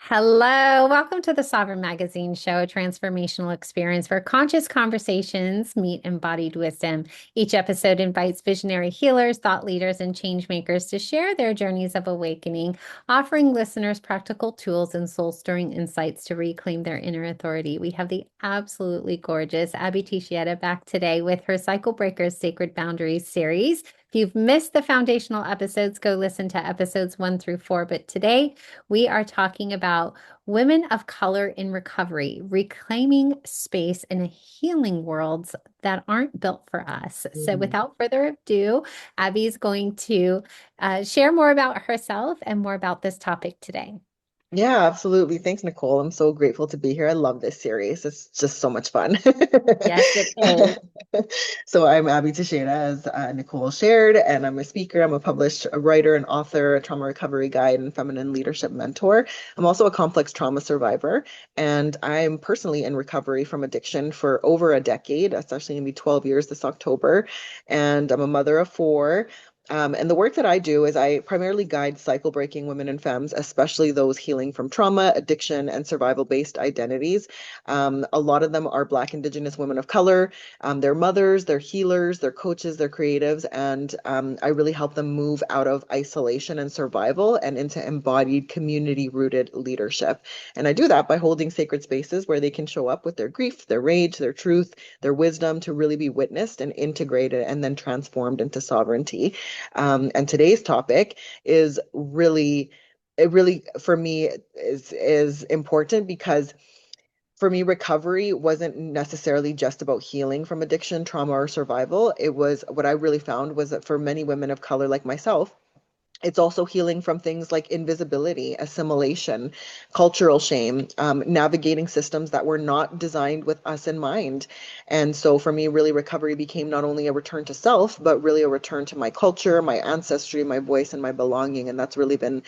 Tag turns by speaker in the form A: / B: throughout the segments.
A: Hello, welcome to the Sovereign Magazine Show, a transformational experience where conscious conversations meet embodied wisdom. Each episode invites visionary healers, thought leaders, and change makers to share their journeys of awakening, offering listeners practical tools and soul-stirring insights to reclaim their inner authority. We have the absolutely gorgeous Abby Tishieta back today with her Cycle Breakers Sacred Boundaries series. If you've missed the foundational episodes, go listen to episodes 1 through 4. But today, we are talking about women of color in recovery, reclaiming space in a healing worlds that aren't built for us. So,
B: Mhm.
A: without further ado, Abby's going to share more about herself and more about this topic today.
B: Yeah, absolutely. Thanks, Nicole. I'm so grateful to be here. I love this series. It's just so much fun.
A: Yes, it is.
B: So I'm Abby Teixeira, as Nicole shared, and I'm a speaker. I'm a published writer and author, a trauma recovery guide, and feminine leadership mentor. I'm also a complex trauma survivor, and I'm personally in recovery from addiction for over a decade. It's actually going to be 12 years this October, and I'm a mother of four. And the work that I do is I primarily guide cycle breaking women and femmes, especially those healing from trauma, addiction, and survival based identities. A lot of them are Black, Indigenous women of color. They're mothers, they're healers, they're coaches, they're creatives, and I really help them move out of isolation and survival and into embodied, community rooted leadership. And I do that by holding sacred spaces where they can show up with their grief, their rage, their truth, their wisdom to really be witnessed and integrated and then transformed into sovereignty. And today's topic is really, it really for me is important because for me, recovery wasn't necessarily just about healing from addiction, trauma, or survival. It was what I really found was that for many women of color like myself, it's also healing from things like invisibility, assimilation, cultural shame, navigating systems that were not designed with us in mind. And so for me, really, recovery became not only a return to self, but really a return to my culture, my ancestry, my voice, and my belonging. And that's really been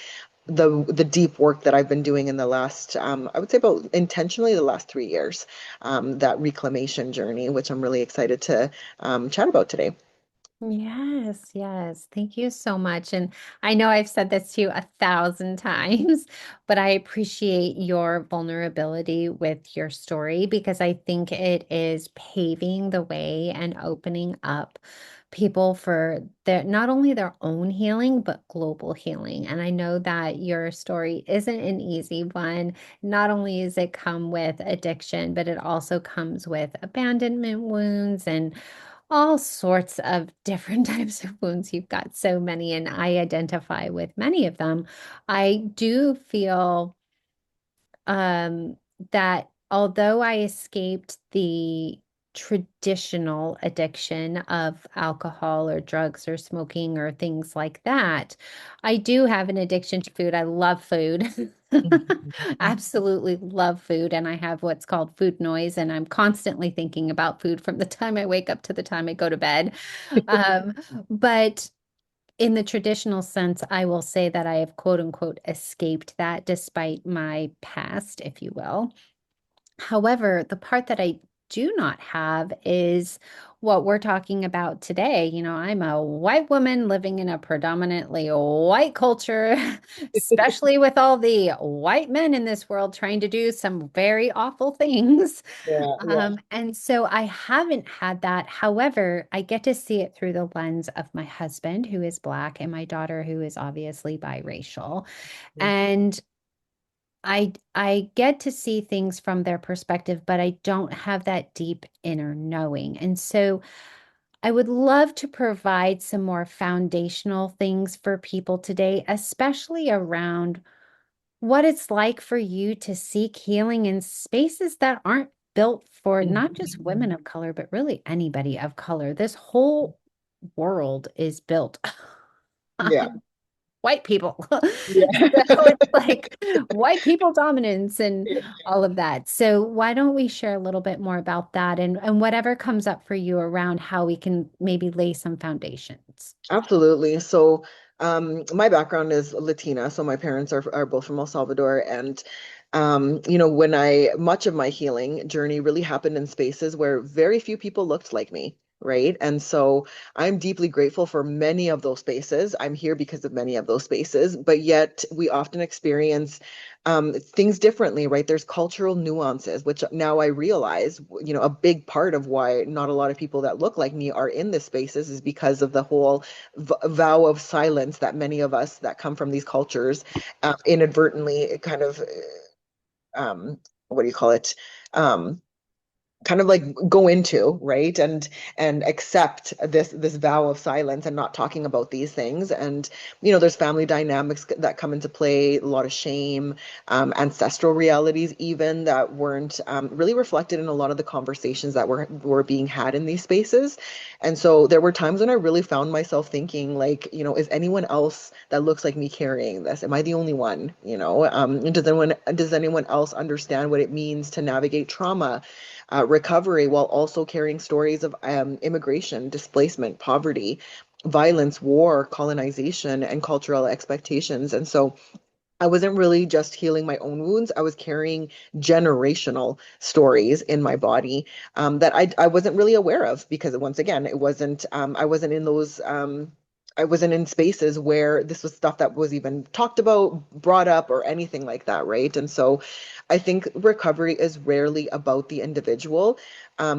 B: the deep work that I've been doing in the last, I would say about intentionally the last 3 years, that reclamation journey, which I'm really excited to chat about today.
A: Yes, yes. Thank you so much. And I know I've said this to you 1,000 times, but I appreciate your vulnerability with your story because I think it is paving the way and opening up people for their not only their own healing, but global healing. And I know that your story isn't an easy one. Not only does it come with addiction, but it also comes with abandonment wounds and all sorts of different types of wounds. You've got so many, and I identify with many of them. I do feel um, that although I escaped the traditional addiction of alcohol or drugs or smoking or things like that, I do have an addiction to food. I love food. Absolutely love food. And I have what's called food noise, and I'm constantly thinking about food from the time I wake up to the time I go to bed. Um, but in the traditional sense, I will say that I have quote unquote escaped that despite my past, if you will. However, the part that I do not have is what we're talking about today. You know, I'm a white woman living in a predominantly white culture, especially with all the white men in this world trying to do some very awful things.
B: Yeah, yeah.
A: And so I haven't had that. However, I get to see it through the lens of my husband, who is Black, and my daughter, who is obviously biracial. And I get to see things from their perspective, but I don't have that deep inner knowing. And so I would love to provide some more foundational things for people today, especially around what it's like for you to seek healing in spaces that aren't built for not just women of color, but really anybody of color. This whole world is built
B: Yeah.
A: on white people.
B: Yeah.
A: So it's like white people dominance and all of that. So why don't we share a little bit more about that and whatever comes up for you around how we can maybe lay some foundations.
B: Absolutely. So, my background is Latina, so my parents are both from El Salvador, and much of my healing journey really happened in spaces where very few people looked like me. right? And so I'm deeply grateful for many of those spaces. I'm here because of many of those spaces, but yet we often experience things differently, right? There's cultural nuances, which now I realize, a big part of why not a lot of people that look like me are in this spaces is because of the whole vow of silence that many of us that come from these cultures inadvertently kind of, what do you call it? Um, kind of like go into, right, and accept this vow of silence and not talking about these things. And there's family dynamics that come into play, a lot of shame, ancestral realities even that weren't really reflected in a lot of the conversations that were being had in these spaces. And so there were times when I really found myself thinking, like, is anyone else that looks like me carrying this? Am I the only one? Does anyone else understand what it means to navigate trauma, recovery, while also carrying stories of immigration, displacement, poverty, violence, war, colonization, and cultural expectations? And so I wasn't really just healing my own wounds. I was carrying generational stories in my body that I wasn't really aware of, because once again, I wasn't in those I wasn't in spaces where this was stuff that was even talked about, brought up, or anything like that, right? And so I think recovery is rarely about the individual.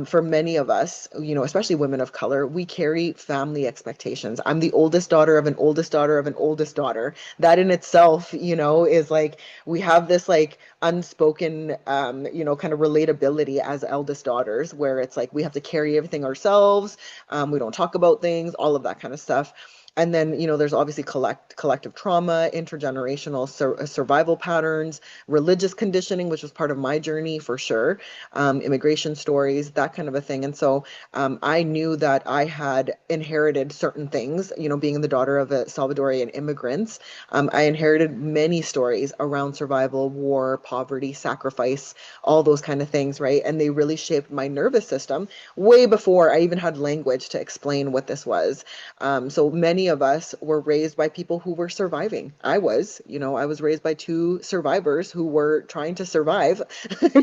B: For many of us, especially women of color, we carry family expectations. I'm the oldest daughter of an oldest daughter of an oldest daughter. That in itself, is like we have this like unspoken, kind of relatability as eldest daughters, where it's like we have to carry everything ourselves. We don't talk about things, all of that kind of stuff. And then, there's obviously collective trauma, intergenerational survival patterns, religious conditioning, which was part of my journey for sure, immigration stories, that kind of a thing. And so I knew that I had inherited certain things, being the daughter of a Salvadorian immigrants. I inherited many stories around survival, war, poverty, sacrifice, all those kind of things, right? And they really shaped my nervous system way before I even had language to explain what this was. So many of us were raised by people who were surviving. I was raised by two survivors who were trying to survive,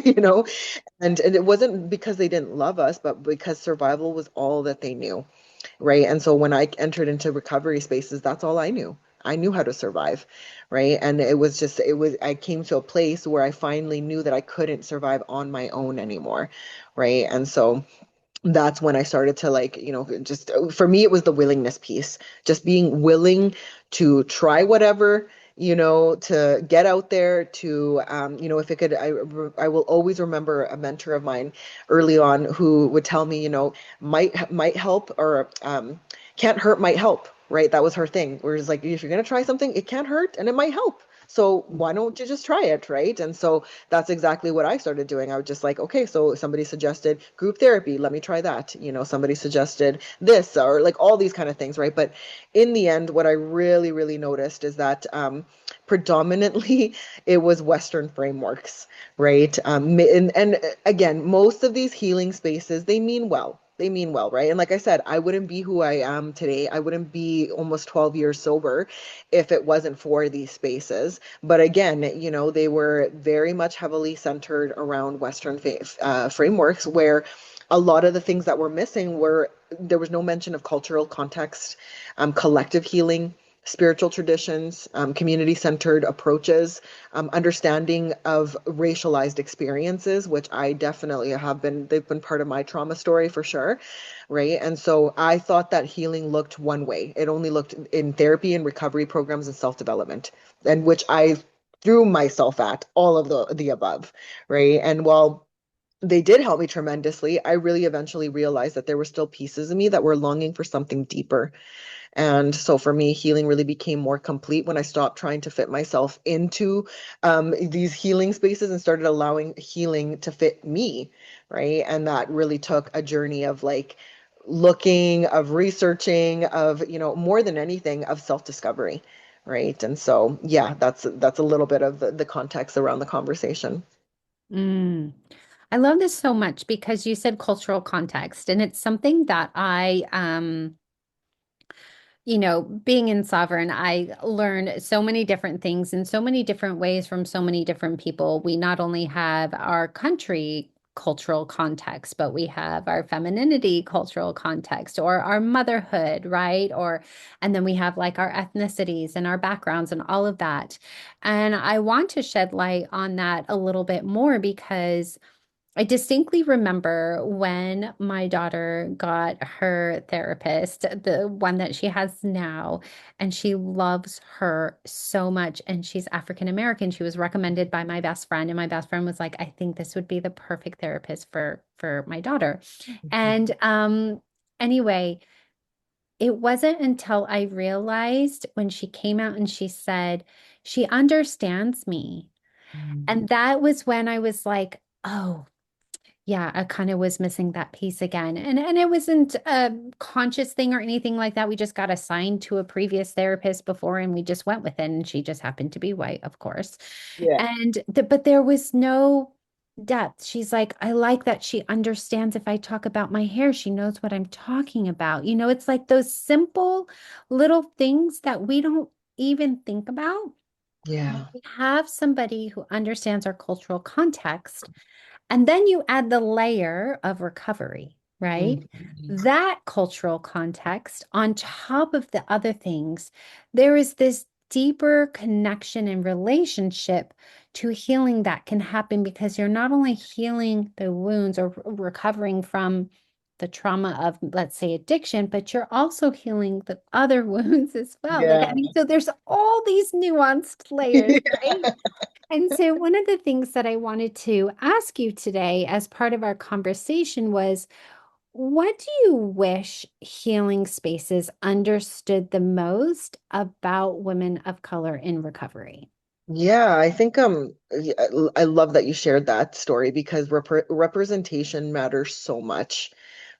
B: you know, and it wasn't because they didn't love us, but because survival was all that they knew, right? And so when I entered into recovery spaces, that's all I knew. I knew how to survive, right? And I came to a place where I finally knew that I couldn't survive on my own anymore, right? And so that's when I started to, like, just for me, it was the willingness piece, just being willing to try whatever, to get out there to, if it could, I will always remember a mentor of mine early on who would tell me, might help, or can't hurt, might help, right? That was her thing. Whereas, like, if you're going to try something, it can't hurt and it might help. So why don't you just try it, right? And so that's exactly what I started doing. I was just like, okay, so somebody suggested group therapy, let me try that. Somebody suggested this, or like all these kind of things, right? But in the end, what I really, really noticed is that predominantly it was Western frameworks, right? And again, most of these healing spaces, they mean well. They mean well, right? And like I said, I wouldn't be who I am today. I wouldn't be almost 12 years sober if it wasn't for these spaces. But again, they were very much heavily centered around Western frameworks, where a lot of the things that were missing were there was no mention of cultural context, collective healing, spiritual traditions, community centered approaches, understanding of racialized experiences, which I definitely they've been part of my trauma story for sure. Right. And so I thought that healing looked one way. It only looked in therapy and recovery programs and self development, and which I threw myself at all of the above. Right. And while they did help me tremendously, I really eventually realized that there were still pieces of me that were longing for something deeper. And so for me, healing really became more complete when I stopped trying to fit myself into these healing spaces and started allowing healing to fit me, right? And that really took a journey of, like, looking, of researching, of, more than anything, of self-discovery, right? And so, yeah, that's a little bit of the context around the conversation.
A: Mm. I love this so much because you said cultural context, and it's something that being in Sovereign, I learned so many different things in so many different ways from so many different people. We not only have our country cultural context, but we have our femininity cultural context or our motherhood, right? And then we have like our ethnicities and our backgrounds and all of that. And I want to shed light on that a little bit more because I distinctly remember when my daughter got her therapist, the one that she has now, and she loves her so much. And she's African American. She was recommended by my best friend, and my best friend was like, "I think this would be the perfect therapist for my daughter." And anyway, it wasn't until I realized when she came out and she said, "She understands me."
B: Mhm.
A: And that was when I was like, "Oh, yeah, I kind of was missing that piece again." And it wasn't a conscious thing or anything like that. We just got assigned to a previous therapist before and we just went with it. And she just happened to be white, of course.
B: Yeah.
A: But there was no depth. She's like, I like that she understands if I talk about my hair, she knows what I'm talking about. It's like those simple little things that we don't even think about.
B: Yeah.
A: We have somebody who understands our cultural context and then you add the layer of recovery, right?
B: Mhm.
A: That cultural context on top of the other things, there is this deeper connection and relationship to healing that can happen because you're not only healing the wounds or recovering from the trauma of, let's say, addiction, but you're also healing the other wounds as well. Like, I
B: Yeah.
A: mean, so there's all these nuanced layers, right? And so, one of the things that I wanted to ask you today as part of our conversation was what do you wish healing spaces understood the most about women of color in recovery?
B: Yeah, I think I love that you shared that story because representation matters so much,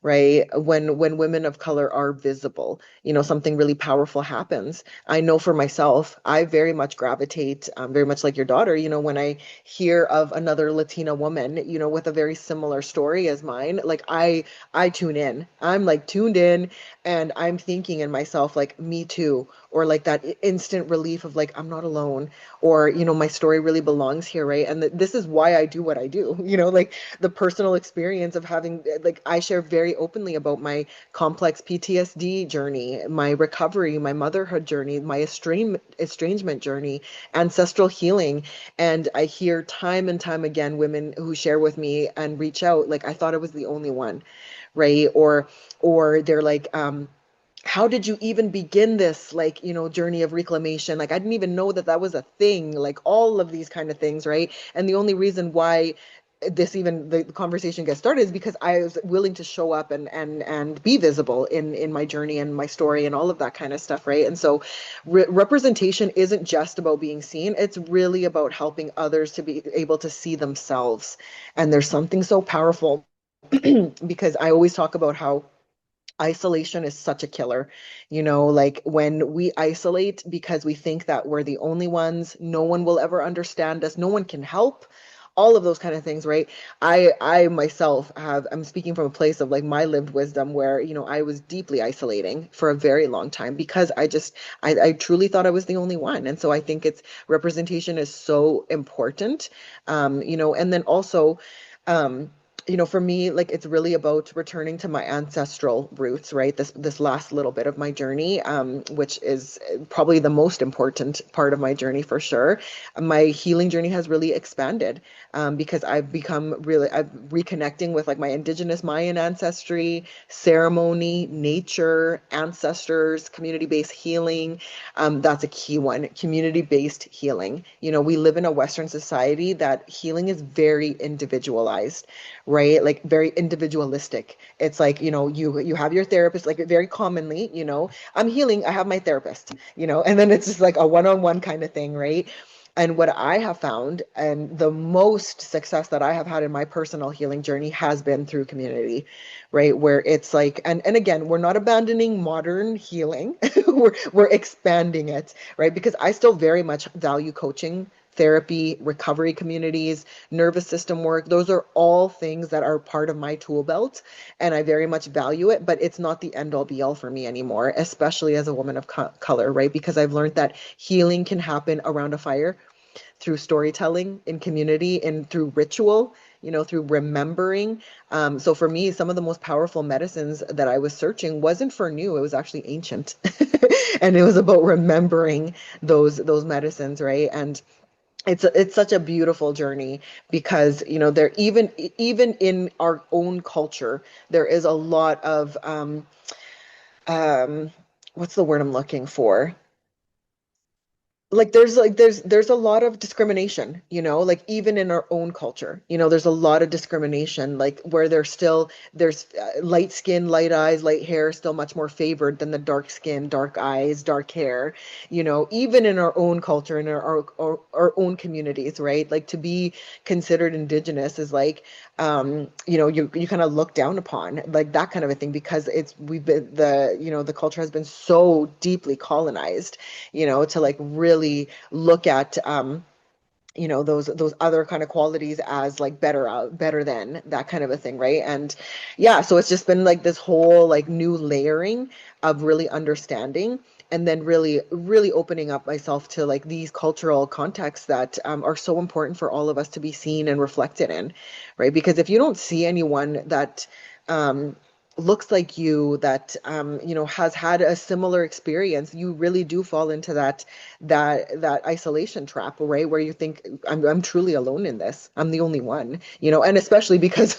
B: right? When women of color are visible, something really powerful happens. I know for myself, I very much gravitate, very much like your daughter, when I hear of another Latina woman, with a very similar story as mine, like I tune in. I'm like tuned in and I'm thinking in myself like me too, or like that instant relief of like I'm not alone or my story really belongs here, right? And this is why I do what I do. Like the personal experience of having, like, I share very openly about my complex PTSD journey, my recovery, my motherhood journey, my estrangement journey, ancestral healing. And I hear time and time again women who share with me and reach out like I thought I was the only one, right? Or they're like how did you even begin this like journey of reclamation? Like I didn't even know that that was a thing, like all of these kind of things, right? And the only reason why the conversation gets started is because I was willing to show up and be visible in my journey and my story and all of that kind of stuff, right? And so representation isn't just about being seen, it's really about helping others to be able to see themselves. And there's something so powerful because I always talk about how isolation is such a killer. Like when we isolate because we think that we're the only ones, no one will ever understand us, no one can help, all of those kind of things, right? I myself I'm speaking from a place of like my lived wisdom where, I was deeply isolating for a very long time because I truly thought I was the only one. And so I think it's representation is so important. And then also um for me, like it's really about returning to my ancestral roots, right? This last little bit of my journey, which is probably the most important part of my journey for sure. My healing journey has really expanded because I'm reconnecting with like my Indigenous Mayan ancestry, ceremony, nature, ancestors, community-based healing. That's a key one, community-based healing. We live in a Western society that healing is very individualized, right? Like very individualistic. It's like, you have your therapist, like very commonly, I'm healing, I have my therapist, and then it's just like a one-on-one kind of thing, right? And what I have found, and the most success that I have had in my personal healing journey has been through community, right? Where it's like, and again, we're not abandoning modern healing, we're expanding it, right? Because I still very much value coaching, therapy, recovery communities, nervous system work. Those are all things that are part of my tool belt, and I very much value it, but it's not the end all be all for me anymore, especially as a woman of color, right? Because I've learned that healing can happen around a fire. through storytelling in community and through ritual, through remembering. So for me, some of the most powerful medicines that I was searching wasn't for new, it was actually ancient. And it was about remembering those medicines, right? And it's such a beautiful journey because there even in our own culture there is a lot of um what's the word I'm looking for, there's a lot of discrimination, like even in our own culture, there's a lot of discrimination, like where there's light skin, light eyes, light hair still much more favored than the dark skin, dark eyes, dark hair, even in our own culture, in our own communities, right? Like to be considered indigenous is like you kind of look down upon, like that kind of a thing, because we've been the culture has been so deeply colonized, to like really look at those other kind of qualities as like better than that kind of a thing, right? And yeah, so it's just been like this whole like new layering of really understanding, and then really opening up myself to like these cultural contexts that are so important for all of us to be seen and reflected in, right? Because if you don't see anyone that um, looks like you, that has had a similar experience, you really do fall into that isolation trap, right? Where you think I'm truly alone in this. I'm the only one, and especially because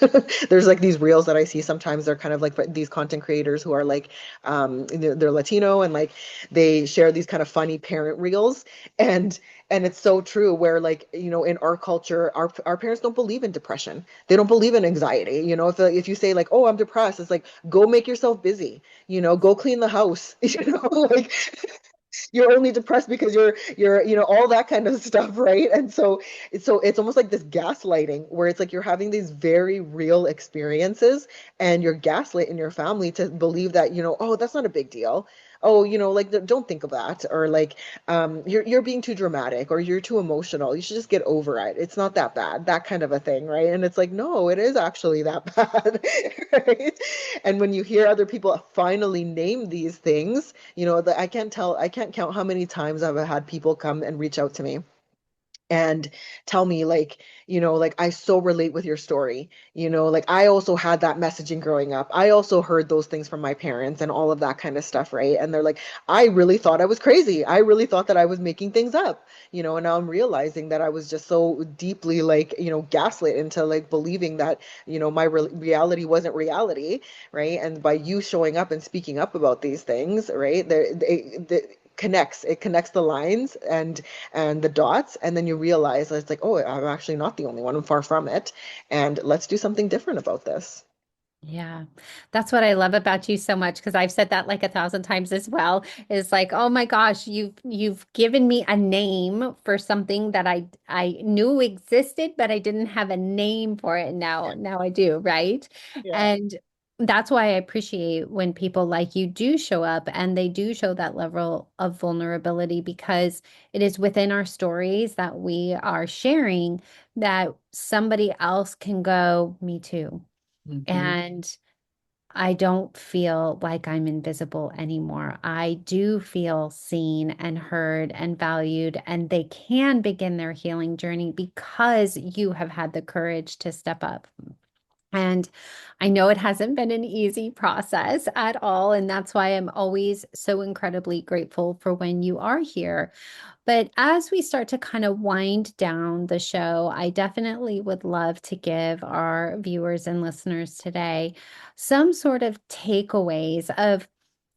B: there's like these reels that I see sometimes, they're kind of like these content creators who are like they're Latino, and like they share these kind of funny parent reels, and it's so true, where like in our culture, our parents don't believe in depression, they don't believe in anxiety. If you say like, oh, I'm depressed, it's like, go make yourself busy, go clean the house, like you're only depressed because you're all that kind of stuff, right? And so it's almost like this gaslighting, where it's like you're having these very real experiences, and you're gaslighting your family to believe that, oh, that's not a big deal. Oh, like don't think of that, or like you're being too dramatic, or you're too emotional, you should just get over it, it's not that bad, that kind of a thing, right? And it's like, no, it is actually that bad. Right? And when you hear other people finally name these things, I can't count how many times I've had people come and reach out to me and tell me like, like, I so relate with your story, like I also had that messaging growing up, I also heard those things from my parents and all of that kind of stuff, right? And they're like, I really thought I was crazy, I really thought that I was making things up, and now I'm realizing that I was just so deeply like, gaslit into like believing that, my reality wasn't reality, right? And by you showing up and speaking up about these things, right, it connects the lines and the dots, and then you realize it's like, oh, I'm actually not the only one, I'm far from it, and let's do something different about this.
A: Yeah, that's what I love about you so much, because I've said that like 1,000 times as well. Is like, oh my gosh, you've given me a name for something that I knew existed, but I didn't have a name for it. And now I do, right?
B: Yeah.
A: And that's why I appreciate when people like you do show up and they do show that level of vulnerability, because it is within our stories that we are sharing that somebody else can go, me too.
B: Hmm.
A: And I don't feel like I'm invisible anymore. I do feel seen and heard and valued, and they can begin their healing journey because you have had the courage to step up. And I know it hasn't been an easy process at all. And that's why I'm always so incredibly grateful for when you are here. But as we start to kind of wind down the show, I definitely would love to give our viewers and listeners today some sort of takeaways of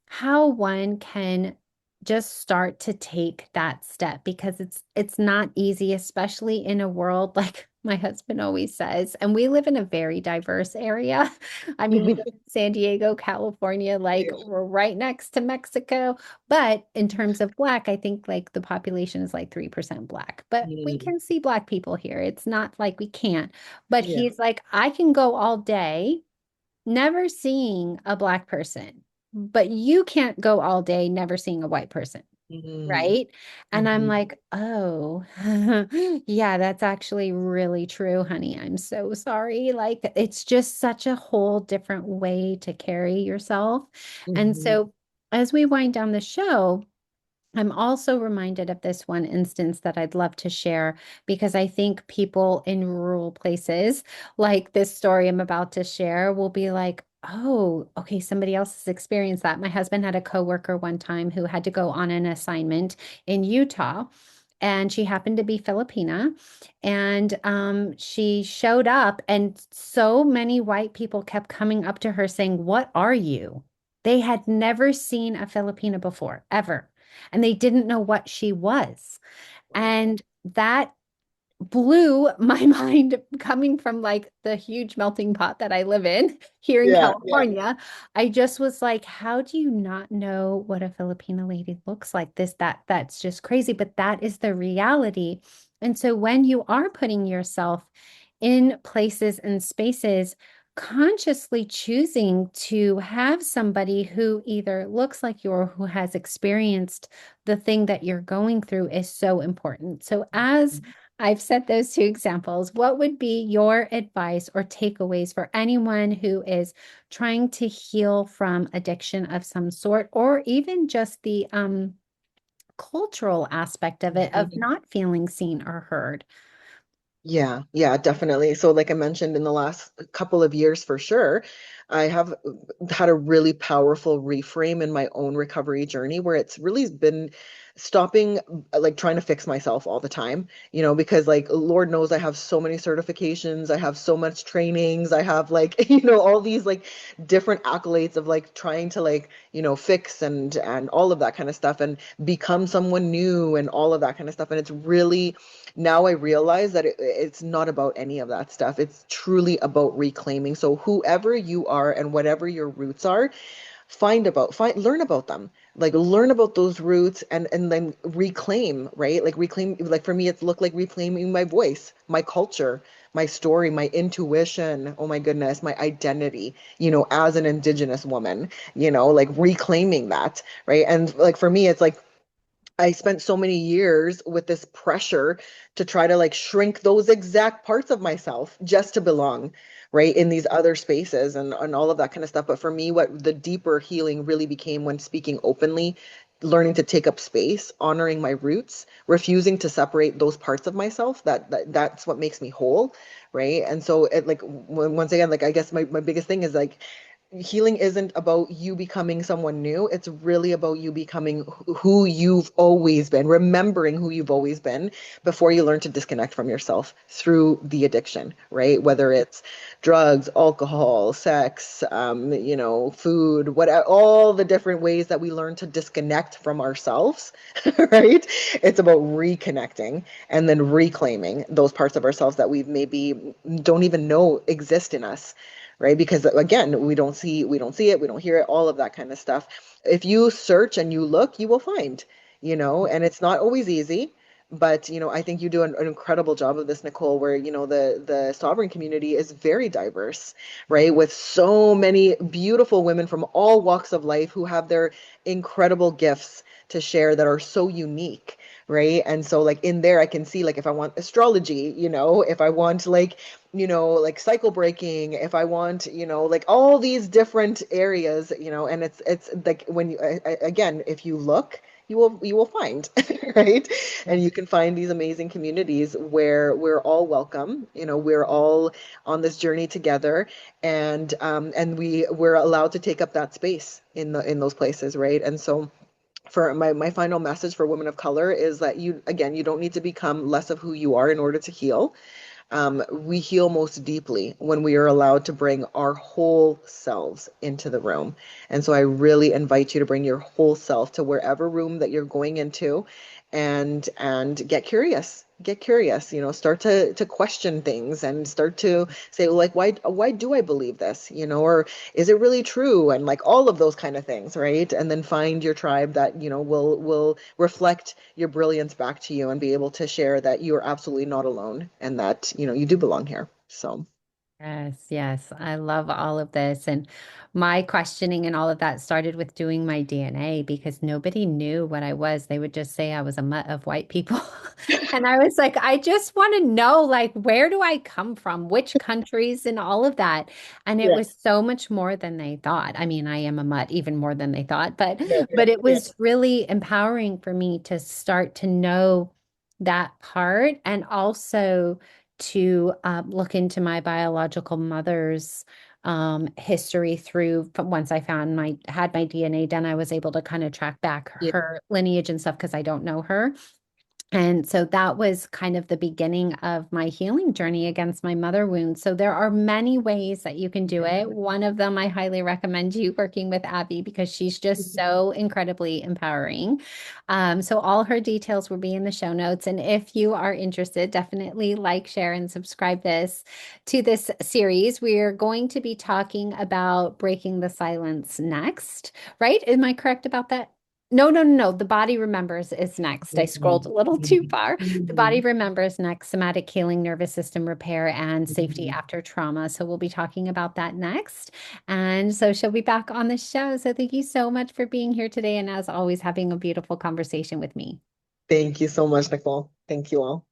A: how one can just start to take that step, because it's not easy, especially in a world like my husband always says, and we live in a very diverse area. I mean, we live in San Diego, California, like we're right next to Mexico, but in terms of Black, I think like the population is like 3% Black, but we
B: Mm.
A: can see Black people here. It's not like we can't. But
B: Yeah.
A: he's like, I can go all day never seeing a Black person, but you can't go all day never seeing a white person.
B: Mm.
A: Right. And I'm
B: Hmm.
A: like, oh, yeah, that's actually really true, honey. I'm so sorry. Like, it's just such a whole different way to carry yourself. And
B: Hmm.
A: so, as we wind down the show, I'm also reminded of this one instance that I'd love to share because I think people in rural places, like this story I'm about to share, will be like, oh, okay, somebody else has experienced that. My husband had a coworker one time who had to go on an assignment in Utah, and she happened to be Filipina. And she showed up, and so many white people kept coming up to her saying, "What are you?" They had never seen a Filipina before, ever, and they didn't know what she was. And that blew my mind coming from like the huge melting pot that I live in here in
B: Yeah, yeah.
A: California. I just was like, how do you not know what a Filipina lady looks like? That's just crazy, but that is the reality. And so when you are putting yourself in places and spaces, consciously choosing to have somebody who either looks like you or who has experienced the thing that you're going through is so important. So as I've set those two examples, what would be your advice or takeaways for anyone who is trying to heal from addiction of some sort, or even just the cultural aspect of it, of not feeling seen or heard?
B: Yeah, yeah, definitely. So, like I mentioned, in the last couple of years, for sure, I have had a really powerful reframe in my own recovery journey where it's really been stopping, like trying to fix myself all the time, because like Lord knows I have so many certifications, I have so much trainings, I have like, all these like different accolades of like trying to like, fix and all of that kind of stuff and become someone new and all of that kind of stuff. And it's really now I realize that it's not about any of that stuff. It's truly about reclaiming. So whoever you are and whatever your roots are, learn about them. Like learn about those roots and then reclaim, right? Like reclaim, like for me, it's looked like reclaiming my voice, my culture, my story, my intuition. Oh my goodness, my identity, as an Indigenous woman, like reclaiming that, right? And like for me, it's like I spent so many years with this pressure to try to like shrink those exact parts of myself just to belong, right, in these other spaces and all of that kind of stuff. But for me, what the deeper healing really became when speaking openly, learning to take up space, honoring my roots, refusing to separate those parts of myself, that's what makes me whole, right? And so it like once again, like I guess my biggest thing is like healing isn't about you becoming someone new. It's really about you becoming who you've always been, remembering who you've always been before you learn to disconnect from yourself through the addiction, right? Whether it's drugs, alcohol, sex, food, all the different ways that we learn to disconnect from ourselves, right? It's about reconnecting and then reclaiming those parts of ourselves that we maybe don't even know exist in us, right? Because again, we don't see it, we don't hear it, all of that kind of stuff. If you search and you look, you will find, and it's not always easy, but I think you do an incredible job of this, Nicole, where the sovereign community is very diverse, right? With so many beautiful women from all walks of life who have their incredible gifts to share that are so unique, right? And so like in there I can see like if I want astrology, if I want like like cycle breaking, if I want, like all these different areas, and it's like when you again, if you look, you will find, right? And you can find these amazing communities where we're all welcome, we're all on this journey together, and we're allowed to take up that space in those places, right? And so for my final message for women of color is that you don't need to become less of who you are in order to heal. We heal most deeply when we are allowed to bring our whole selves into the room. And so I really invite you to bring your whole self to wherever room that you're going into and get curious. Get curious, start to question things and start to say, well, like, why do I believe this? Or is it really true? And like all of those kind of things, right? And then find your tribe that, will reflect your brilliance back to you and be able to share that you are absolutely not alone and that, you do belong here. So
A: Yes, yes. I love all of this. And my questioning and all of that started with doing my DNA because nobody knew what I was. They would just say I was a mutt of white people. And I was like, I just want to know, like, where do I come from? Which countries and all of that. And it
B: Yeah.
A: was so much more than they thought. I mean, I am a mutt, even more than they thought,
B: Yeah.
A: but it
B: Yeah.
A: was really empowering for me to start to know that part and also to look into my biological mother's history through once I found my had my DNA done, I was able to kind of track back
B: Yeah.
A: her lineage and stuff because I don't know her. And so that was kind of the beginning of my healing journey against my mother wound. So there are many ways that you can do it. One of them, I highly recommend you working with Abby because she's just so incredibly empowering. So all her details will be in the show notes. And if you are interested, definitely like, share, and subscribe to this series. We're going to be talking about breaking the silence next, right? Am I correct about that? No, no, no, no. The body remembers is next. I scrolled a little too far. The body remembers next, somatic healing, nervous system repair, and safety after trauma. So we'll be talking about that next. And so she'll be back on the show. So thank you so much for being here today. And as always, having a beautiful conversation with me.
B: Thank you so much, Nicole. Thank you all.